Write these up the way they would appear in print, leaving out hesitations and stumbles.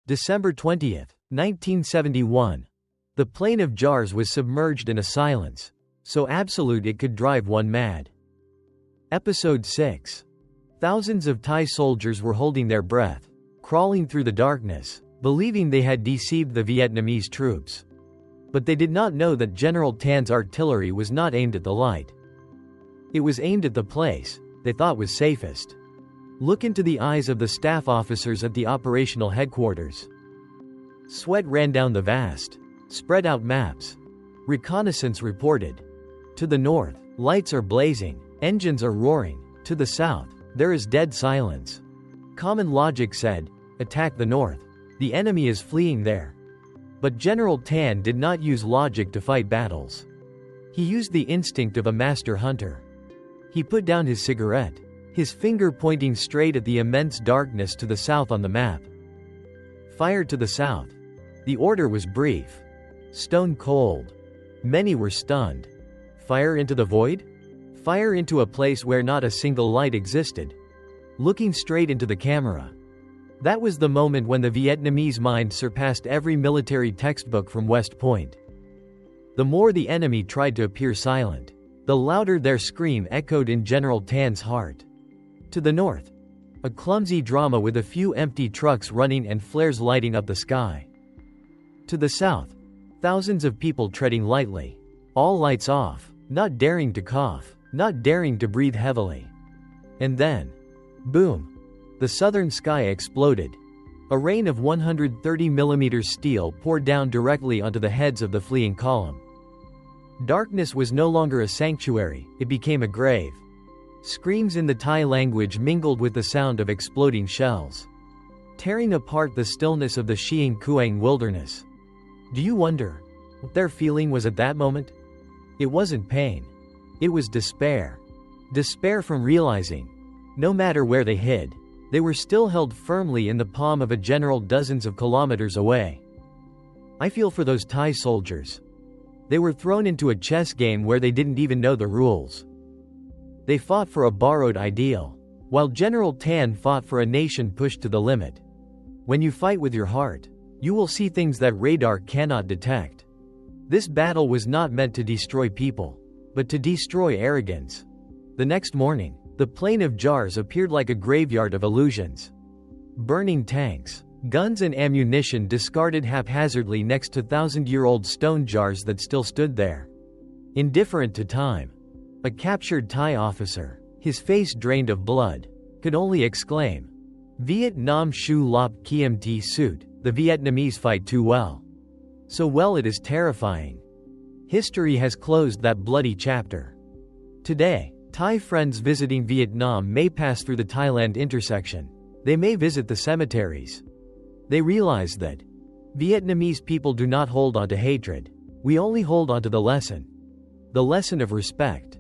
December 20th, 1971. The plain of jars was submerged in a silence so absolute it could drive one mad. Episode 6. Thousands of Thai soldiers were holding their breath, crawling through the darkness, believing they had deceived the Vietnamese troops. But they did not know that General Tan's artillery was not aimed at the light. It was aimed at the place they thought was safest. Look into the eyes of the staff officers at the operational headquarters. Sweat ran down the vast, spread out maps. Reconnaissance reported. To the north, lights are blazing, engines are roaring. To the south, there is dead silence. Common logic said, attack the north. The enemy is fleeing there. But General Tan did not use logic to fight battles. He used the instinct of a master hunter. He put down his cigarette, his finger pointing straight at the immense darkness to the south on the map. Fire to the south. The order was brief. Stone cold. Many were stunned. Fire into the void? Fire into a place where not a single light existed. Looking straight into the camera. That was the moment when the Vietnamese mind surpassed every military textbook from West Point. The more the enemy tried to appear silent, the louder their scream echoed in General Tan's heart. To the north, a clumsy drama with a few empty trucks running and flares lighting up the sky. To the south, thousands of people treading lightly, all lights off, not daring to cough, not daring to breathe heavily. And then, boom, the southern sky exploded. A rain of 130mm steel poured down directly onto the heads of the fleeing column. Darkness was no longer a sanctuary, it became a grave. Screams in the Thai language mingled with the sound of exploding shells, tearing apart the stillness of the Siêng Kuang wilderness. Do you wonder what their feeling was at that moment? It wasn't pain. It was despair. Despair from realizing, no matter where they hid, they were still held firmly in the palm of a general dozens of kilometers away. I feel for those Thai soldiers. They were thrown into a chess game where they didn't even know the rules. They fought for a borrowed ideal, while General Tan fought for a nation pushed to the limit. When you fight with your heart, you will see things that radar cannot detect. This battle was not meant to destroy people, but to destroy arrogance. The next morning, the plain of jars appeared like a graveyard of illusions. Burning tanks, guns and ammunition discarded haphazardly next to thousand-year-old stone jars that still stood there. Indifferent to time, a captured Thai officer, his face drained of blood, could only exclaim, Vietnam Shu Lop Kmt Suit, the Vietnamese fight too well. So well it is terrifying. History has closed that bloody chapter. Today, Thai friends visiting Vietnam may pass through the Thailand intersection. They may visit the cemeteries. They realize that Vietnamese people do not hold on to hatred. We only hold on to the lesson. The lesson of respect.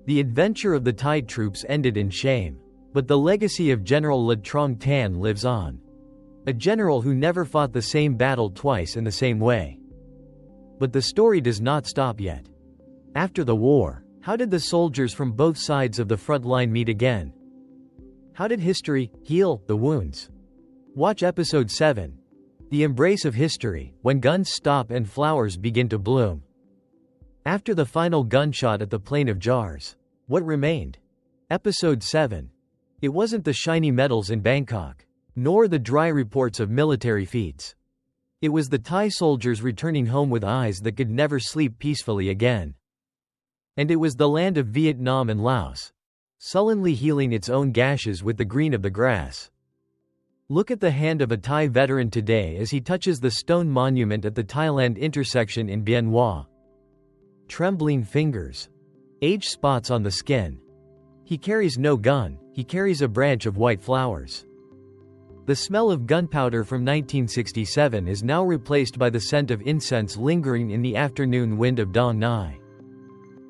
The adventure of the Thai troops ended in shame, but the legacy of General Le Trọng Tấn lives on. A general who never fought the same battle twice in the same way. But the story does not stop yet. After the war, how did the soldiers from both sides of the front line meet again? How did history heal the wounds? Watch Episode 7. The Embrace of History, when guns stop and flowers begin to bloom. After the final gunshot at the Plain of Jars, what remained? Episode 7. It wasn't the shiny medals in Bangkok, nor the dry reports of military feats. It was the Thai soldiers returning home with eyes that could never sleep peacefully again. And it was the land of Vietnam and Laos, sullenly healing its own gashes with the green of the grass. Look at the hand of a Thai veteran today as he touches the stone monument at the Thailand intersection in Bien Hoa. Trembling fingers. Age spots on the skin. He carries no gun, he carries a branch of white flowers. The smell of gunpowder from 1967 is now replaced by the scent of incense lingering in the afternoon wind of Dong Nai.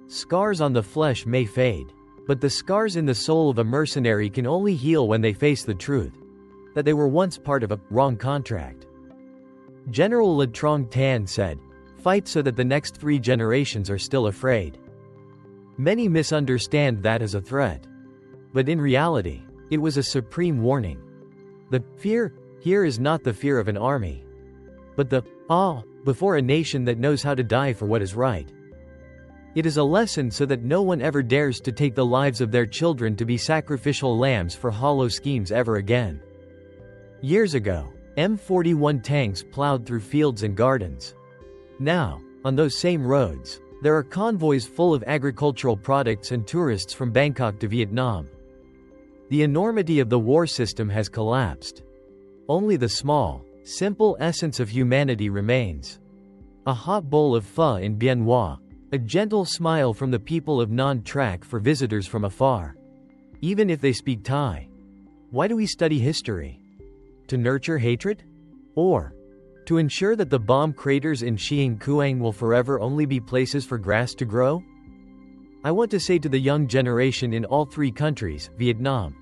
Scars on the flesh may fade, but the scars in the soul of a mercenary can only heal when they face the truth that they were once part of a wrong contract. General Le Trọng Tấn said, "Fight so that the next 3 generations are still afraid." Many misunderstand that as a threat. But in reality, it was a supreme warning. The fear Here is not the fear of an army, but the awe before a nation that knows how to die for what is right. It is a lesson so that no one ever dares to take the lives of their children to be sacrificial lambs for hollow schemes ever again. Years ago, M41 tanks plowed through fields and gardens. Now, on those same roads, there are convoys full of agricultural products and tourists from Bangkok to Vietnam. The enormity of the war system has collapsed. Only the small, simple essence of humanity remains. A hot bowl of pho in Bien Hoa, a gentle smile from the people of Non Trac for visitors from afar. Even if they speak Thai. Why do we study history? To nurture hatred? Or to ensure that the bomb craters in Siêng Kuang will forever only be places for grass to grow? I want to say to the young generation in all three countries, Vietnam,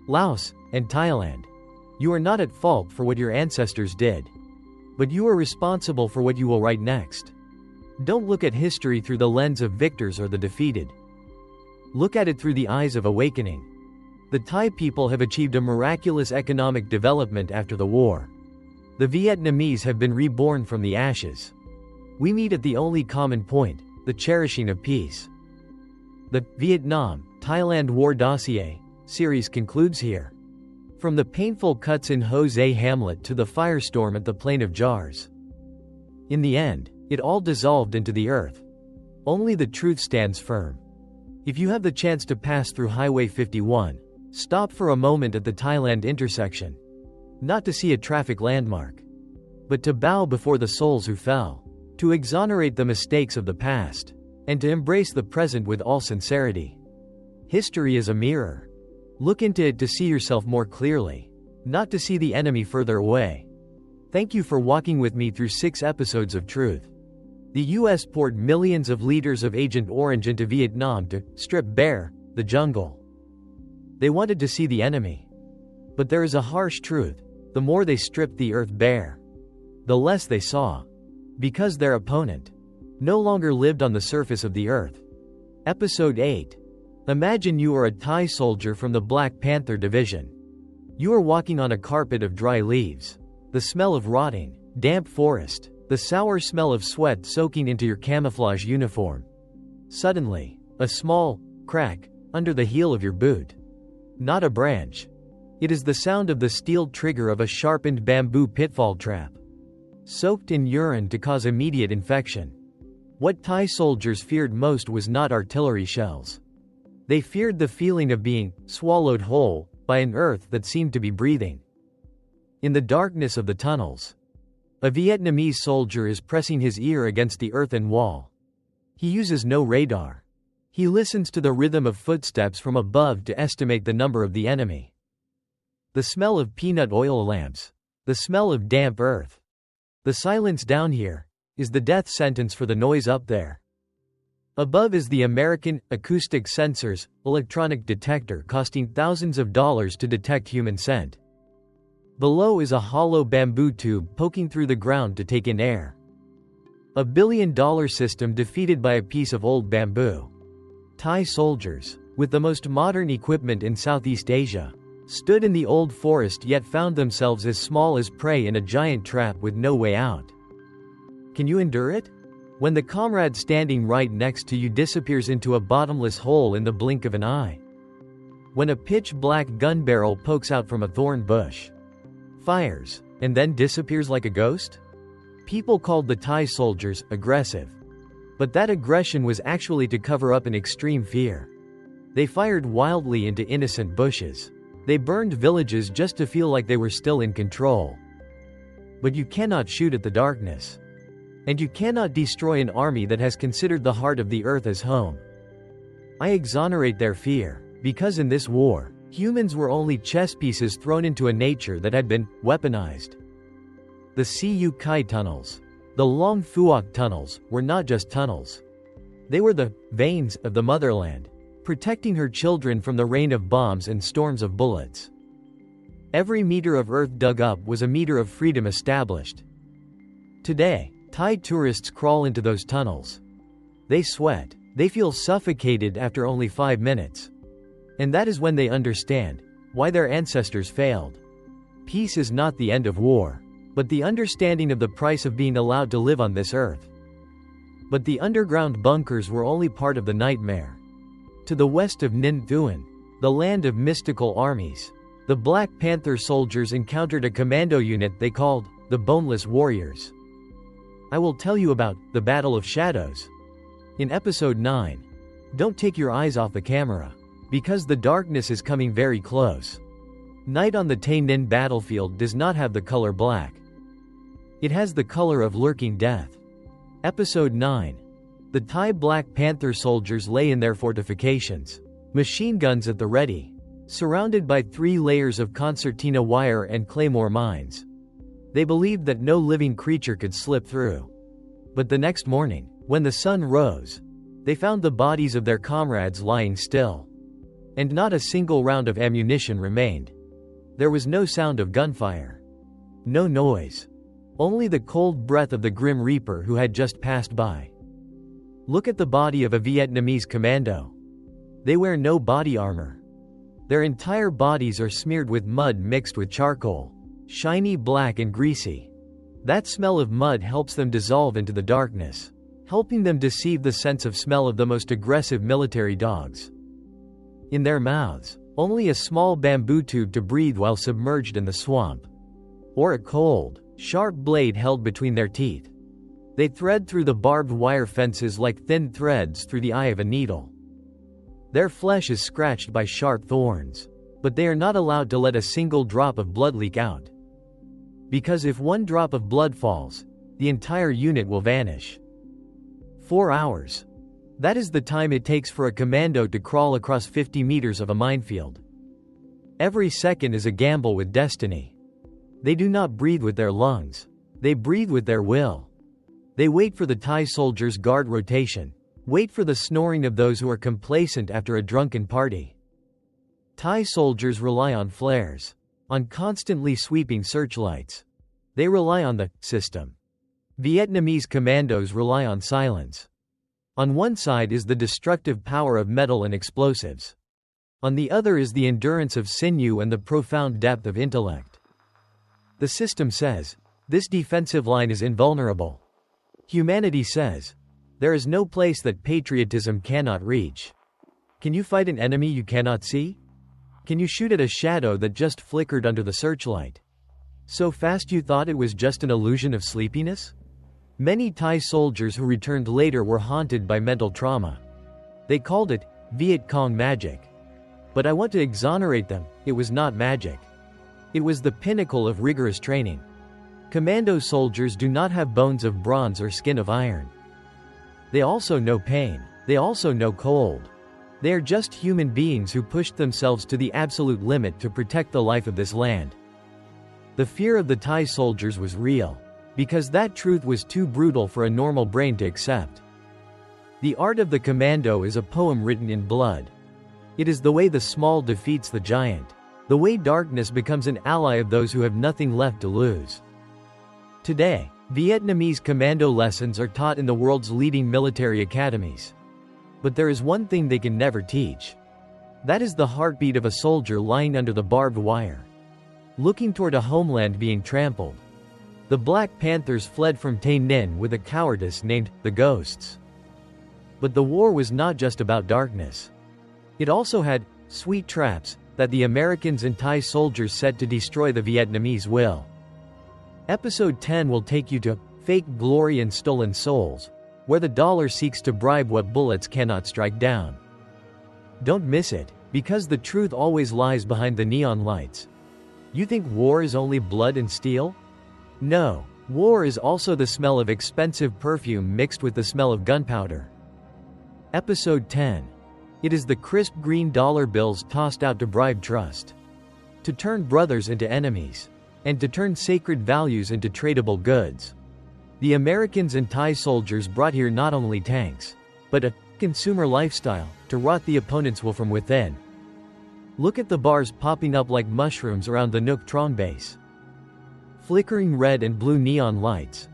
Laos, and Thailand, you are not at fault for what your ancestors did. But you are responsible for what you will write next. Don't look at history through the lens of victors or the defeated. Look at it through the eyes of awakening. The Thai people have achieved a miraculous economic development after the war. The Vietnamese have been reborn from the ashes. We meet at the only common point, the cherishing of peace. The Vietnam-Thailand War Dossier series concludes here. From the painful cuts in Jose Hamlet to the firestorm at the Plain of Jars. In the end, it all dissolved into the earth. Only the truth stands firm. If you have the chance to pass through Highway 51, stop for a moment at the Thailand intersection. Not to see a traffic landmark, but to bow before the souls who fell, to exonerate the mistakes of the past, and to embrace the present with all sincerity. History is a mirror. Look into it to see yourself more clearly, not to see the enemy further away. Thank you for walking with me through 6 episodes of truth. The US poured millions of liters of Agent Orange into Vietnam to strip bare the jungle. They wanted to see the enemy. But there is a harsh truth. The more they stripped the earth bare, the less they saw. Because their opponent no longer lived on the surface of the earth. Episode 8. Imagine you are a Thai soldier from the Black Panther Division. You are walking on a carpet of dry leaves. The smell of rotting, damp forest. The sour smell of sweat soaking into your camouflage uniform. Suddenly, a small crack under the heel of your boot. Not a branch. It is the sound of the steel trigger of a sharpened bamboo pitfall trap, soaked in urine to cause immediate infection. What Thai soldiers feared most was not artillery shells. They feared the feeling of being swallowed whole by an earth that seemed to be breathing. In the darkness of the tunnels, a Vietnamese soldier is pressing his ear against the earthen wall. He uses no radar. He listens to the rhythm of footsteps from above to estimate the number of the enemy. The smell of peanut oil lamps. The smell of damp earth. The silence down here is the death sentence for the noise up there. Above is the American acoustic sensors, electronic detector costing thousands of dollars to detect human scent. Below is a hollow bamboo tube poking through the ground to take in air. A billion-dollar system defeated by a piece of old bamboo. Thai soldiers, with the most modern equipment in Southeast Asia, stood in the old forest yet found themselves as small as prey in a giant trap with no way out. Can you endure it? When the comrade standing right next to you disappears into a bottomless hole in the blink of an eye. When a pitch-black gun barrel pokes out from a thorn bush, fires, and then disappears like a ghost? People called the Thai soldiers aggressive. But that aggression was actually to cover up an extreme fear. They fired wildly into innocent bushes. They burned villages just to feel like they were still in control. But you cannot shoot at the darkness. And you cannot destroy an army that has considered the heart of the earth as home. I exonerate their fear, because in this war, humans were only chess pieces thrown into a nature that had been weaponized. The Siu Kai tunnels, the Long Phuoc tunnels, were not just tunnels. They were the veins of the motherland, protecting her children from the rain of bombs and storms of bullets. Every meter of earth dug up was a meter of freedom established. Today, Thai tourists crawl into those tunnels. They sweat, they feel suffocated after only 5 minutes. And that is when they understand why their ancestors failed. Peace is not the end of war, but the understanding of the price of being allowed to live on this earth. But the underground bunkers were only part of the nightmare. To the west of Ninh Thuan, the land of mystical armies, the Black Panther soldiers encountered a commando unit they called the Boneless Warriors. I will tell you about the Battle of Shadows in episode 9. Don't take your eyes off the camera, because the darkness is coming very close. Night on the Tay Ninh battlefield does not have the color black. It has the color of lurking death. Episode 9. The Thai Black Panther soldiers lay in their fortifications, machine guns at the ready, surrounded by 3 layers of concertina wire and claymore mines. They believed that no living creature could slip through. But the next morning, when the sun rose, they found the bodies of their comrades lying still. And not a single round of ammunition remained. There was no sound of gunfire. No noise. Only the cold breath of the Grim Reaper who had just passed by. Look at the body of a Vietnamese commando. They wear no body armor. Their entire bodies are smeared with mud mixed with charcoal, shiny black and greasy. That smell of mud helps them dissolve into the darkness, helping them deceive the sense of smell of the most aggressive military dogs. In their mouths, only a small bamboo tube to breathe while submerged in the swamp. Or a cold, sharp blade held between their teeth. They thread through the barbed wire fences like thin threads through the eye of a needle. Their flesh is scratched by sharp thorns, but they are not allowed to let a single drop of blood leak out. Because if one drop of blood falls, the entire unit will vanish. 4 hours. That is the time it takes for a commando to crawl across 50 meters of a minefield. Every second is a gamble with destiny. They do not breathe with their lungs. They breathe with their will. They wait for the Thai soldiers' guard rotation, wait for the snoring of those who are complacent after a drunken party. Thai soldiers rely on flares, on constantly sweeping searchlights. They rely on the system. Vietnamese commandos rely on silence. On one side is the destructive power of metal and explosives. On the other is the endurance of sinew and the profound depth of intellect. The system says, this defensive line is invulnerable. Humanity says, there is no place that patriotism cannot reach. Can you fight an enemy you cannot see? Can you shoot at a shadow that just flickered under the searchlight? So fast you thought it was just an illusion of sleepiness? Many Thai soldiers who returned later were haunted by mental trauma. They called it Viet Cong magic. But I want to exonerate them, it was not magic. It was the pinnacle of rigorous training. Commando soldiers do not have bones of bronze or skin of iron. They also know pain. They also know cold. They are just human beings who pushed themselves to the absolute limit to protect the life of this land. The fear of the Thai soldiers was real, because that truth was too brutal for a normal brain to accept. The art of the commando is a poem written in blood. It is the way the small defeats the giant, the way darkness becomes an ally of those who have nothing left to lose. Today, Vietnamese commando lessons are taught in the world's leading military academies. But there is one thing they can never teach. That is the heartbeat of a soldier lying under the barbed wire, looking toward a homeland being trampled. The Black Panthers fled from Tay Ninh with a cowardice named the Ghosts. But the war was not just about darkness. It also had sweet traps that the Americans and Thai soldiers set to destroy the Vietnamese will. Episode 10 will take you to Fake Glory and Stolen Souls, where the dollar seeks to bribe what bullets cannot strike down. Don't miss it, because the truth always lies behind the neon lights. You think war is only blood and steel? No, war is also the smell of expensive perfume mixed with the smell of gunpowder. Episode 10. It is the crisp green dollar bills tossed out to bribe trust, to turn brothers into enemies, and to turn sacred values into tradable goods. The Americans and Thai soldiers brought here not only tanks, but a consumer lifestyle to rot the opponent's will from within. Look at the bars popping up like mushrooms around the Nuoc Trong base. Flickering red and blue neon lights.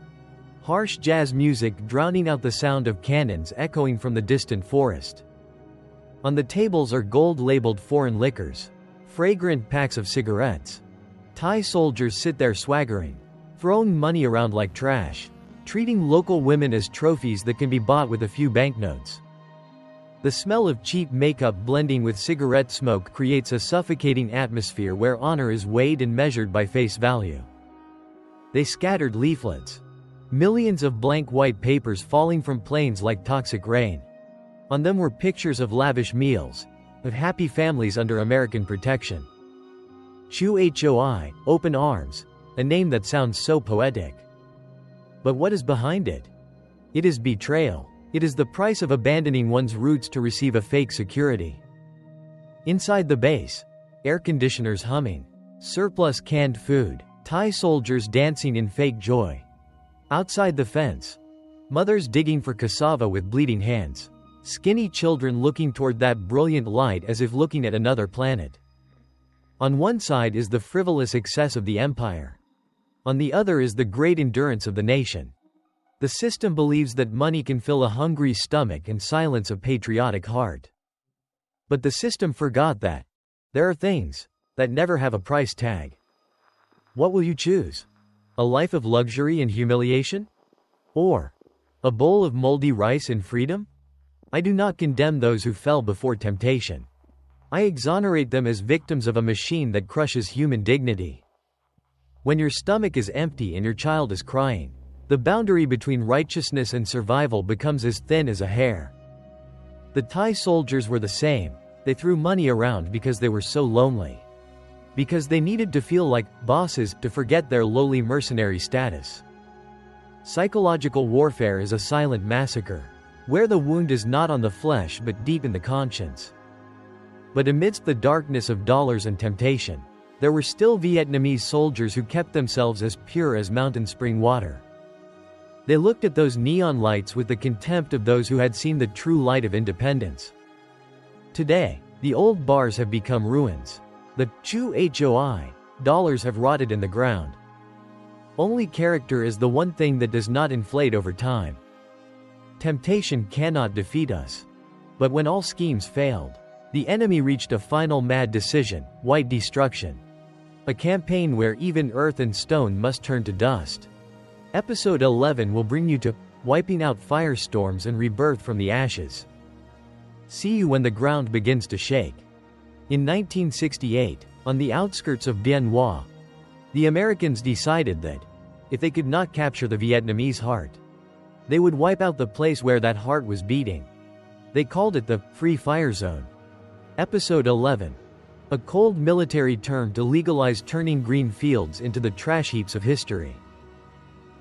Harsh jazz music drowning out the sound of cannons echoing from the distant forest. On the tables are gold-labeled foreign liquors, fragrant packs of cigarettes, Thai soldiers sit there swaggering, throwing money around like trash, treating local women as trophies that can be bought with a few banknotes. The smell of cheap makeup blending with cigarette smoke creates a suffocating atmosphere where honor is weighed and measured by face value. They scattered leaflets. Millions of blank white papers falling from planes like toxic rain. On them were pictures of lavish meals, of happy families under American protection. Chuhoi, open arms, a name that sounds so poetic. But what is behind it? It is betrayal. It is the price of abandoning one's roots to receive a fake security. Inside the base, air conditioners humming, surplus canned food, Thai soldiers dancing in fake joy. Outside the fence, mothers digging for cassava with bleeding hands, skinny children looking toward that brilliant light as if looking at another planet. On one side is the frivolous excess of the empire. On the other is the great endurance of the nation. The system believes that money can fill a hungry stomach and silence a patriotic heart. But the system forgot that there are things that never have a price tag. What will you choose? A life of luxury and humiliation? Or a bowl of moldy rice and freedom? I do not condemn those who fell before temptation. I exonerate them as victims of a machine that crushes human dignity. When your stomach is empty and your child is crying, the boundary between righteousness and survival becomes as thin as a hair. The Thai soldiers were the same. They threw money around because they were so lonely. Because they needed to feel like bosses to forget their lowly mercenary status. Psychological warfare is a silent massacre, where the wound is not on the flesh but deep in the conscience. But amidst the darkness of dollars and temptation, there were still Vietnamese soldiers who kept themselves as pure as mountain spring water. They looked at those neon lights with the contempt of those who had seen the true light of independence. Today, the old bars have become ruins. The Chuhoi dollars have rotted in the ground. Only character is the one thing that does not inflate over time. Temptation cannot defeat us. But when all schemes failed, the enemy reached a final mad decision, white destruction. A campaign where even earth and stone must turn to dust. Episode 11 will bring you to wiping out firestorms and rebirth from the ashes. See you when the ground begins to shake. In 1968, on the outskirts of Bien Hoa, the Americans decided that, if they could not capture the Vietnamese heart, they would wipe out the place where that heart was beating. They called it the Free Fire Zone. Episode 11. A cold military term to legalize turning green fields into the trash heaps of history.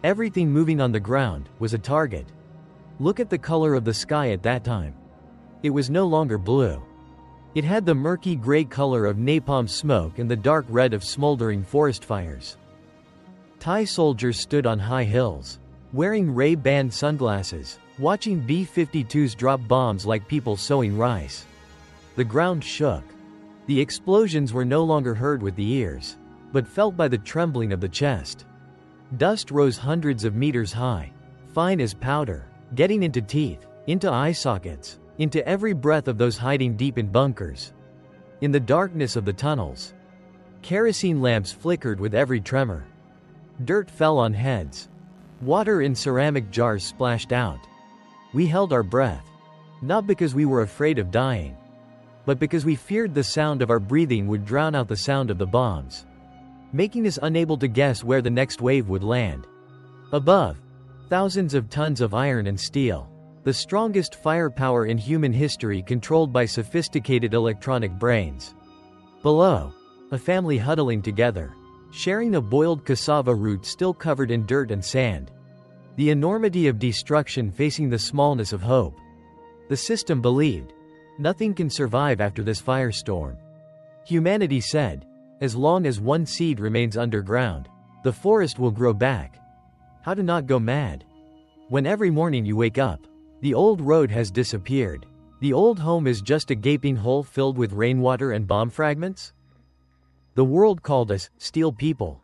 Everything moving on the ground was a target. Look at the color of the sky at that time. It was no longer blue. It had the murky gray color of napalm smoke and the dark red of smoldering forest fires. Thai soldiers stood on high hills, wearing Ray-Ban sunglasses, watching B-52s drop bombs like people sowing rice. The ground shook. The explosions were no longer heard with the ears, but felt by the trembling of the chest. Dust rose hundreds of meters high, fine as powder, getting into teeth, into eye sockets, into every breath of those hiding deep in bunkers. In the darkness of the tunnels, kerosene lamps flickered with every tremor. Dirt fell on heads. Water in ceramic jars splashed out. We held our breath, not because we were afraid of dying, but because we feared the sound of our breathing would drown out the sound of the bombs, making us unable to guess where the next wave would land. Above, thousands of tons of iron and steel, the strongest firepower in human history controlled by sophisticated electronic brains. Below, a family huddling together, sharing a boiled cassava root still covered in dirt and sand. The enormity of destruction facing the smallness of hope. The system believed, nothing can survive after this firestorm. Humanity said, as long as one seed remains underground, the forest will grow back. How to not go mad? When every morning you wake up, the old road has disappeared. The old home is just a gaping hole filled with rainwater and bomb fragments? The world called us steel people.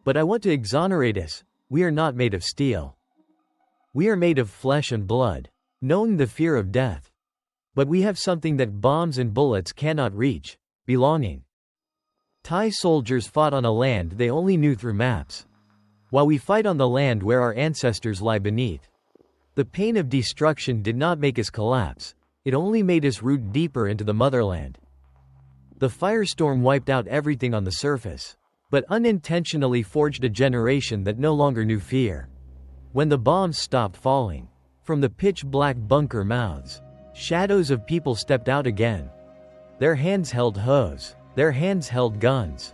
But I want to exonerate us. We are not made of steel. We are made of flesh and blood, knowing the fear of death. But we have something that bombs and bullets cannot reach: belonging. Thai soldiers fought on a land they only knew through maps, while we fight on the land where our ancestors lie beneath. The pain of destruction did not make us collapse, it only made us root deeper into the motherland. The firestorm wiped out everything on the surface, but unintentionally forged a generation that no longer knew fear. When the bombs stopped falling, from the pitch-black bunker mouths, shadows of people stepped out again. Their hands held hoes, their hands held guns.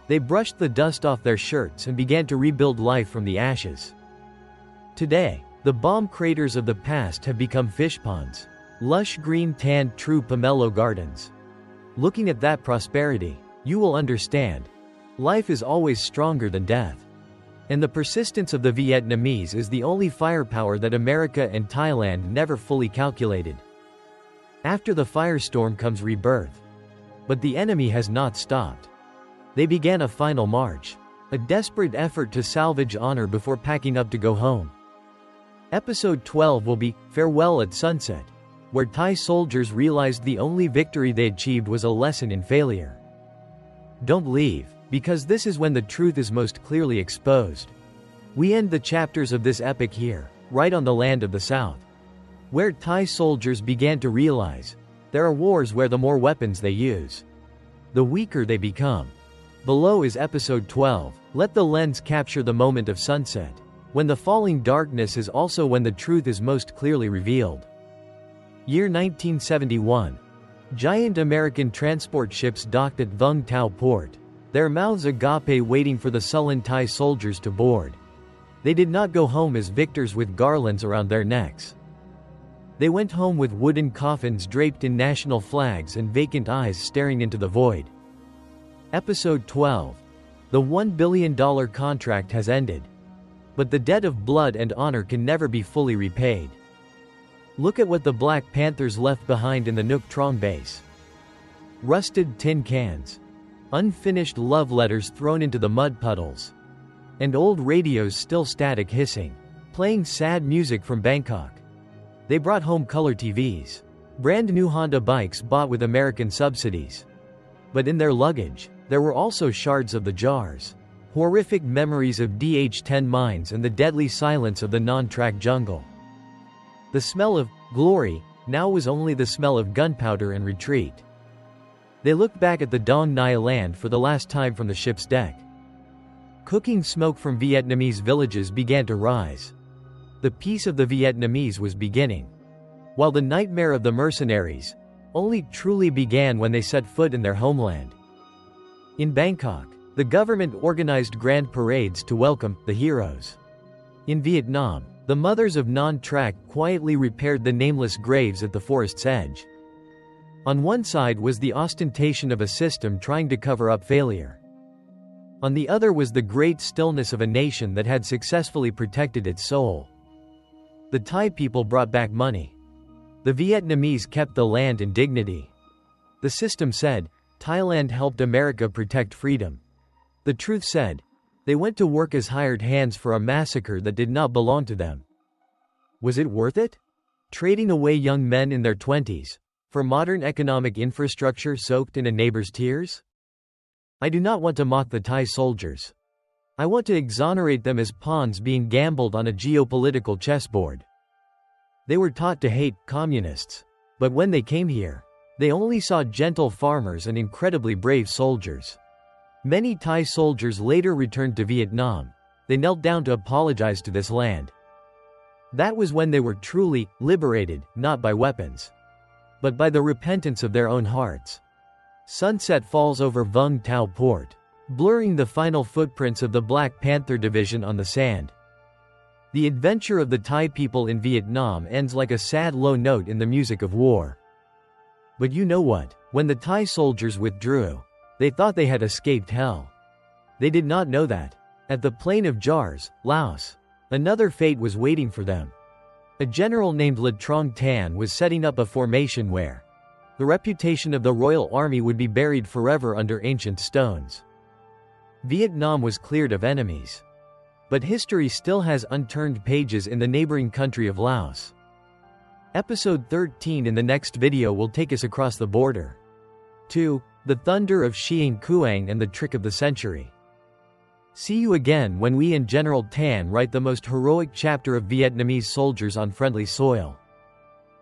They brushed the dust off their shirts and began to rebuild life from the ashes. Today, the bomb craters of the past have become fish ponds, lush green tanned true pomelo gardens. Looking at that prosperity, you will understand. Life is always stronger than death. And the persistence of the Vietnamese is the only firepower that America and Thailand never fully calculated. After the firestorm comes rebirth. But the enemy has not stopped. They began a final march, a desperate effort to salvage honor before packing up to go home. Episode 12 will be Farewell at Sunset, where Thai soldiers realized the only victory they achieved was a lesson in failure. Don't leave, because this is when the truth is most clearly exposed. We end the chapters of this epic here, right on the land of the South, where Thai soldiers began to realize there are wars where the more weapons they use, the weaker they become. Below is episode 12, let the lens capture the moment of sunset, when the falling darkness is also when the truth is most clearly revealed. Year 1971. Giant American transport ships docked at Vung Tau port, their mouths agape waiting for the sullen Thai soldiers to board. They did not go home as victors with garlands around their necks. They went home with wooden coffins draped in national flags and vacant eyes staring into the void. Episode 12. The $1 billion contract has ended. But the debt of blood and honor can never be fully repaid. Look at what the Black Panthers left behind in the Nuoc Trong base. Rusted tin cans, unfinished love letters thrown into the mud puddles, and old radios still static hissing, playing sad music from Bangkok. They brought home color TVs, brand new Honda bikes bought with American subsidies. But in their luggage, there were also shards of the jars, horrific memories of DH-10 mines and the deadly silence of the non-track jungle. The smell of glory now was only the smell of gunpowder and retreat. They looked back at the Dong Nai land for the last time from the ship's deck. Cooking smoke from Vietnamese villages began to rise. The peace of the Vietnamese was beginning, while the nightmare of the mercenaries only truly began when they set foot in their homeland. In Bangkok, the government organized grand parades to welcome the heroes. In Vietnam, the mothers of non-track quietly repaired the nameless graves at the forest's edge. On one side was the ostentation of a system trying to cover up failure. On the other was the great stillness of a nation that had successfully protected its soul. The Thai people brought back money. The Vietnamese kept the land and dignity. The system said, Thailand helped America protect freedom. The truth said, they went to work as hired hands for a massacre that did not belong to them. Was it worth it? Trading away young men in their 20s for modern economic infrastructure soaked in a neighbor's tears? I do not want to mock the Thai soldiers. I want to exonerate them as pawns being gambled on a geopolitical chessboard. They were taught to hate communists, but when they came here, they only saw gentle farmers and incredibly brave soldiers. Many Thai soldiers later returned to Vietnam. They knelt down to apologize to this land. That was when they were truly liberated, not by weapons, but by the repentance of their own hearts. Sunset falls over Vung Tau port, blurring the final footprints of the Black Panther Division on the sand. The adventure of the Thai people in Vietnam ends like a sad low note in the music of war. But you know what? When the Thai soldiers withdrew, they thought they had escaped hell. They did not know that, at the Plain of Jars, Laos, another fate was waiting for them. A general named Le Trọng Tấn was setting up a formation where the reputation of the Royal Army would be buried forever under ancient stones. Vietnam was cleared of enemies. But history still has unturned pages in the neighboring country of Laos. Episode 13 in the next video will take us across the border to The thunder of Xiang Kuang and the trick of the century. See you again when we and General Tan write the most heroic chapter of Vietnamese soldiers on friendly soil.